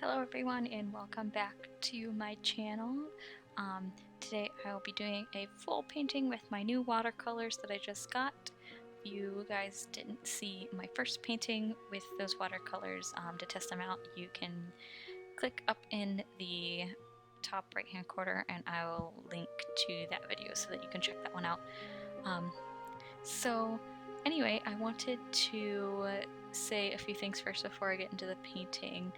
Hello everyone and welcome back to my channel. Today I will be doing a full painting with my new watercolors that I just got. If you guys didn't see my first painting with those watercolors, to test them out, you can click up in the top right hand corner and I will link to that video so that you can check that one out. So anyway, I wanted to say a few things first before I get into the painting.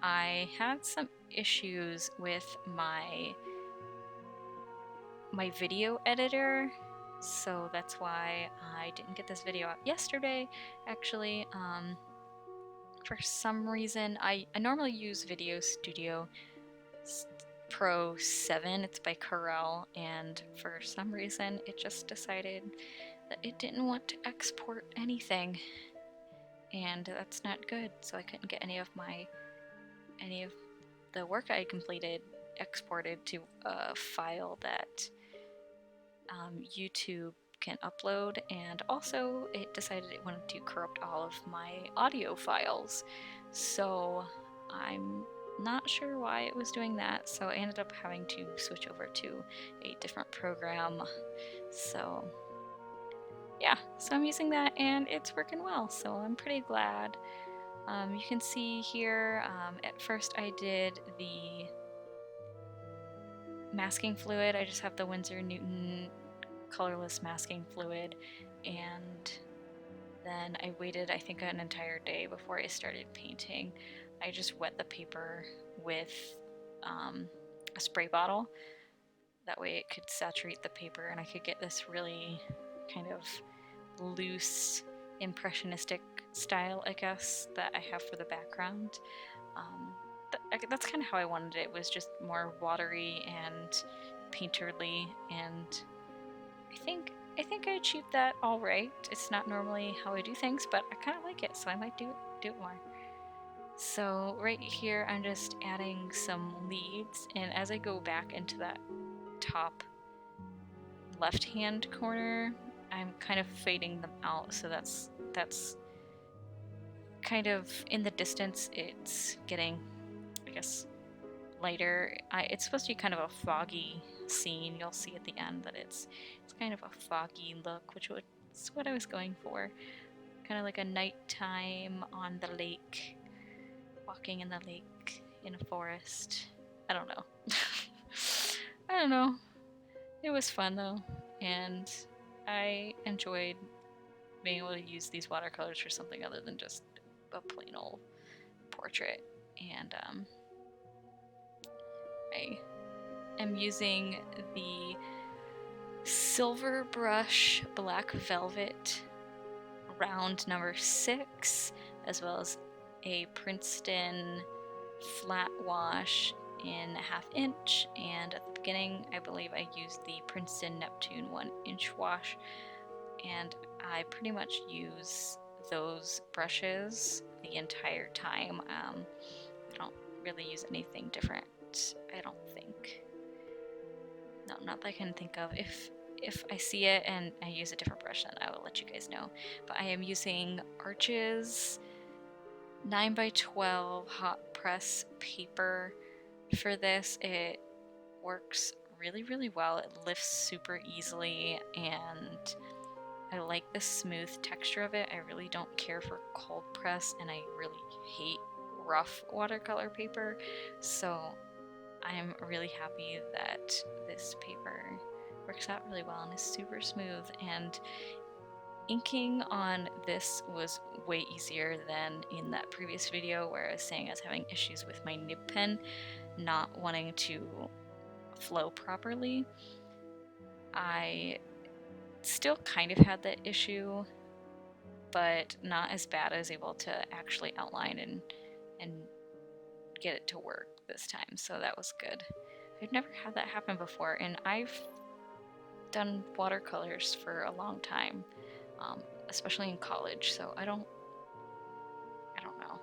I had some issues with my video editor, so that's why I didn't get this video out yesterday. Actually, for some reason, I normally use Video Studio Pro 7, it's by Corel, and for some reason it just decided that it didn't want to export anything, and that's not good, so I couldn't get any of the work I completed exported to a file that YouTube can upload, and also it decided it wanted to corrupt all of my audio files, so I'm not sure why it was doing that, so I ended up having to switch over to a different program. So yeah, so I'm using that and it's working well, so I'm pretty glad. You can see here, at first I did the masking fluid. I just have the Winsor Newton colorless masking fluid, and then I waited, I think, an entire day before I started painting. I just wet the paper with a spray bottle. That way it could saturate the paper and I could get this really kind of loose impressionistic style, I guess, that I have for the background. That's kind of how I wanted it. It was just more watery and painterly, and I think I achieved that all right. It's not normally how I do things, but I kind of like it, so I might do it more. So right here I'm just adding some leads, and as I go back into that top left hand corner, I'm kind of fading them out, so that's kind of in the distance. It's getting, I guess, lighter. It's supposed to be kind of a foggy scene. You'll see at the end that it's kind of a foggy look, which was what I was going for. Kind of like a nighttime on the lake, walking in the lake in a forest. I don't know. I don't know. It was fun though, and I enjoyed being able to use these watercolors for something other than just a plain old portrait. And I am using the Silver Brush Black Velvet round number 6, as well as a Princeton flat wash in 1/2 inch, and at the beginning I believe I used the Princeton Neptune 1-inch wash, and I pretty much use those brushes the entire time. I don't really use anything different, I don't think. No, not that I can think of. If I see it and I use a different brush, then I will let you guys know. But I am using Arches 9x12 Hotpress paper for this. It works really well. It lifts super easily, and I like the smooth texture of it. I really don't care for cold press, and I really hate rough watercolor paper, so I'm really happy that this paper works out really well and is super smooth. And inking on this was way easier than in that previous video where I was saying I was having issues with my nib pen not wanting to flow properly. I still kind of had that issue, but not as bad. I was able to actually outline and get it to work this time, so that was good. I've never had that happen before, and I've done watercolors for a long time, especially in college, so I don't know.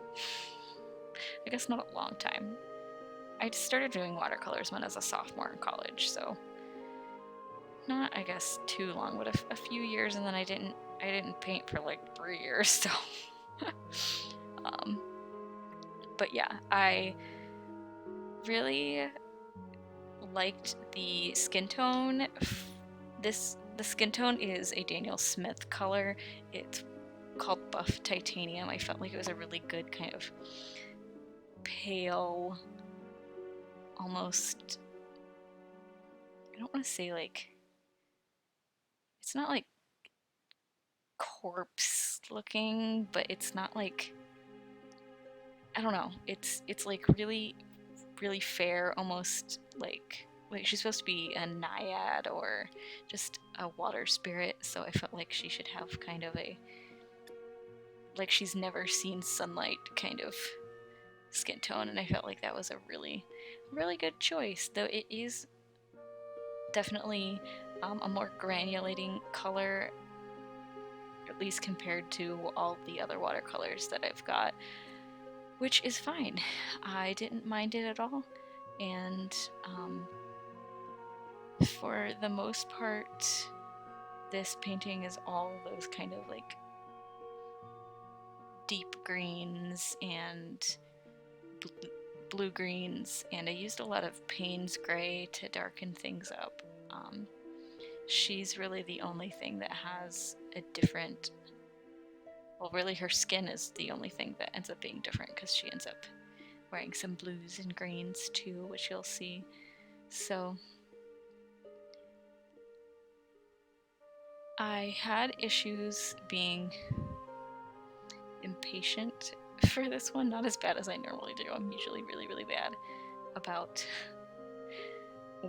I guess not a long time. I started doing watercolors when I was a sophomore in college, so not, I guess, too long, but a few years, and then I didn't paint for like 3 years, so but yeah, I really liked the skin tone. The skin tone is a Daniel Smith color. It's called Buff Titanium. I felt like it was a really good kind of pale, almost, I don't want to say like, it's not like corpse looking, but it's not like, I don't know, it's like really really fair, almost like she's supposed to be a Naiad or just a water spirit, so I felt like she should have kind of a, like she's never seen sunlight kind of skin tone, and I felt like that was a really really good choice, though it is definitely a more granulating color, at least compared to all the other watercolors that I've got, which is fine. I didn't mind it at all, and for the most part, this painting is all those kind of like deep greens and blue greens, and I used a lot of Payne's gray to darken things up. She's really the only thing that has a different, well, really her skin is the only thing that ends up being different, because she ends up wearing some blues and greens too, which you'll see. So I had issues being impatient for this one, not as bad as I normally do. I'm usually really really bad about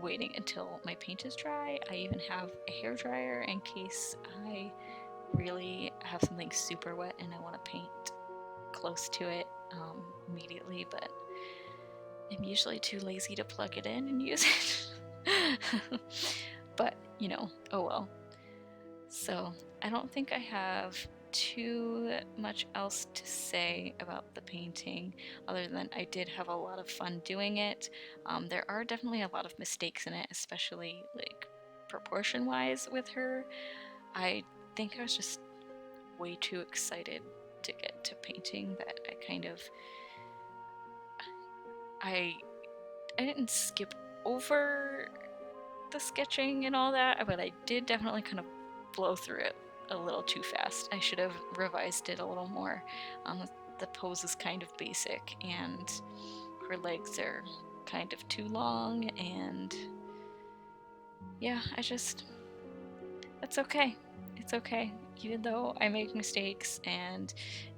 waiting until my paint is dry. I even have a hair dryer in case I really have something super wet and I want to paint close to it immediately, but I'm usually too lazy to plug it in and use it. But, you know, oh well. So I don't think I have too much else to say about the painting, other than I did have a lot of fun doing it. There are definitely a lot of mistakes in it, especially like proportion wise with her. I think I was just way too excited to get to painting that I kind of, I didn't skip over the sketching and all that, but I did definitely kind of blow through it a little too fast. I should have revised it a little more. The pose is kind of basic, and her legs are kind of too long, and yeah, that's okay. It's okay. Even though I make mistakes and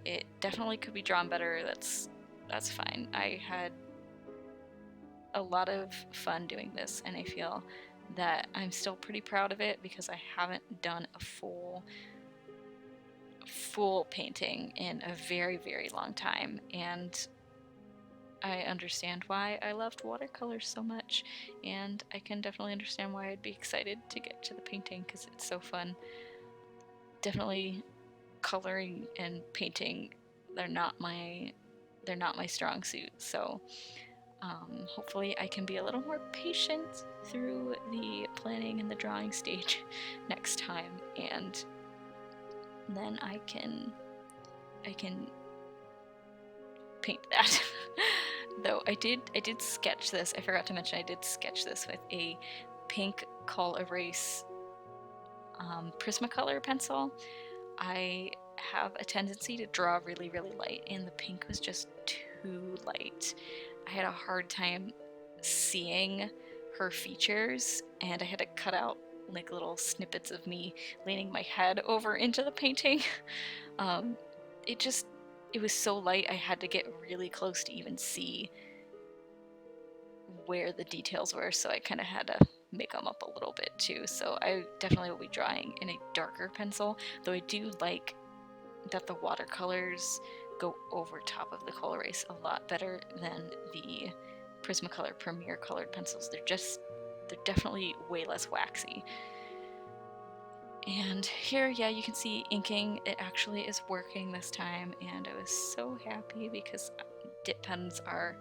it definitely could be drawn better, that's fine. I had a lot of fun doing this, and I feel that I'm still pretty proud of it because I haven't done a full painting in a very very long time, and I understand why I loved watercolors so much, and I can definitely understand why I'd be excited to get to the painting because it's so fun. Definitely coloring and painting, they're not my strong suit, so hopefully I can be a little more patient through the planning and the drawing stage next time, and then I can paint that. Though I did sketch this. I forgot to mention I did sketch this with a pink Col-Erase Prismacolor pencil. I have a tendency to draw really really light, and the pink was just too light. I had a hard time seeing her features, and I had to cut out like little snippets of me leaning my head over into the painting. It was so light, I had to get really close to even see where the details were, so I kind of had to make them up a little bit too. So I definitely will be drawing in a darker pencil, though I do like that the watercolors go over top of the Col-Erase a lot better than the Prismacolor Premier colored pencils. They're definitely way less waxy. And here, yeah, you can see inking. It actually is working this time, and I was so happy because dip pens are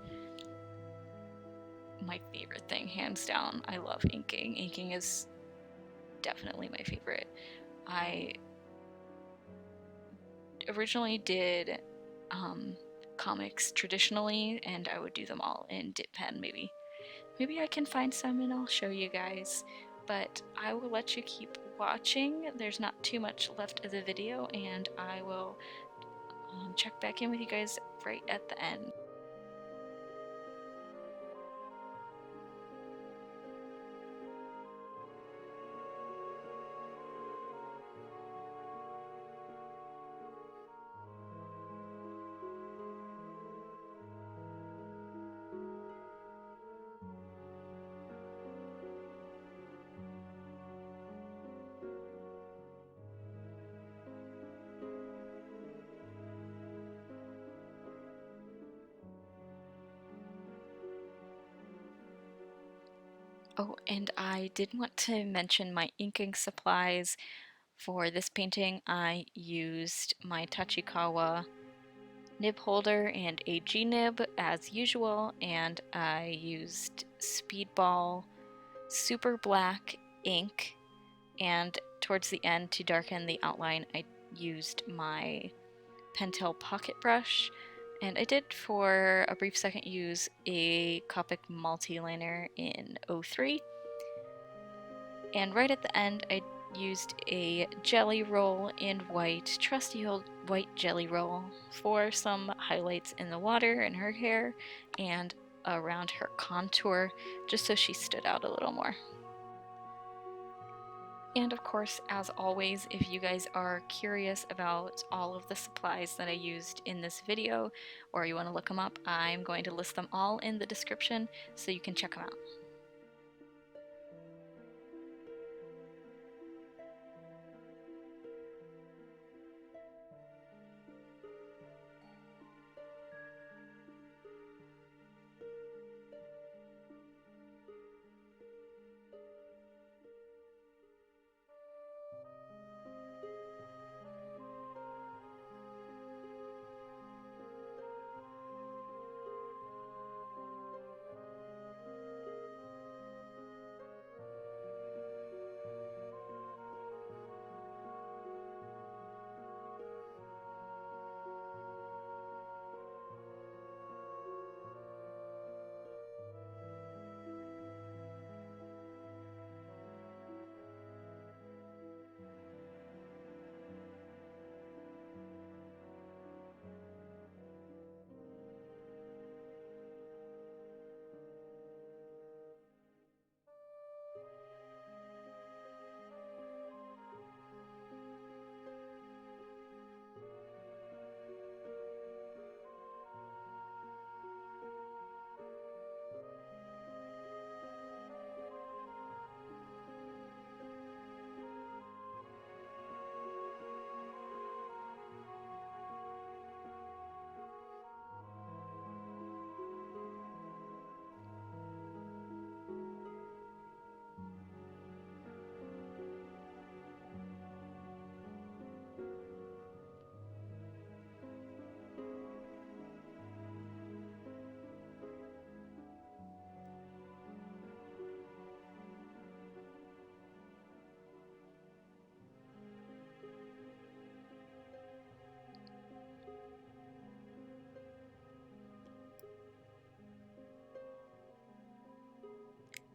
my favorite thing, hands down. I love inking. Inking is definitely my favorite. I originally did comics traditionally, and I would do them all in dip pen. Maybe I can find some and I'll show you guys, but I will let you keep watching. There's not too much left of the video, and I will check back in with you guys right at the end. Oh, and I did want to mention my inking supplies. For this painting, I used my Tachikawa nib holder and a G-nib as usual, and I used Speedball super black ink, and towards the end to darken the outline I used my Pentel pocket brush, and I did for a brief second use a Copic multi-liner in 03, and right at the end I used a jelly roll in white, trusty old white jelly roll, for some highlights in the water and her hair and around her contour, just so she stood out a little more. And of course, as always, if you guys are curious about all of the supplies that I used in this video, or you want to look them up, I'm going to list them all in the description so you can check them out.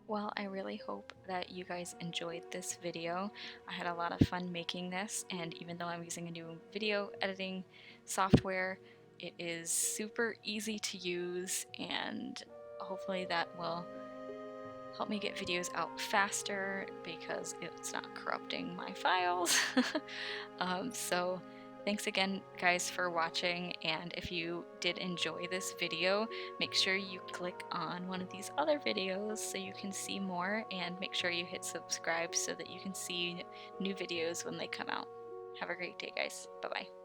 Well, I really hope that you guys enjoyed this video. I had a lot of fun making this, and even though I'm using a new video editing software, it is super easy to use, and hopefully that will help me get videos out faster because it's not corrupting my files. So thanks again, guys, for watching, and if you did enjoy this video, make sure you click on one of these other videos so you can see more, and make sure you hit subscribe so that you can see new videos when they come out. Have a great day, guys. Bye-bye.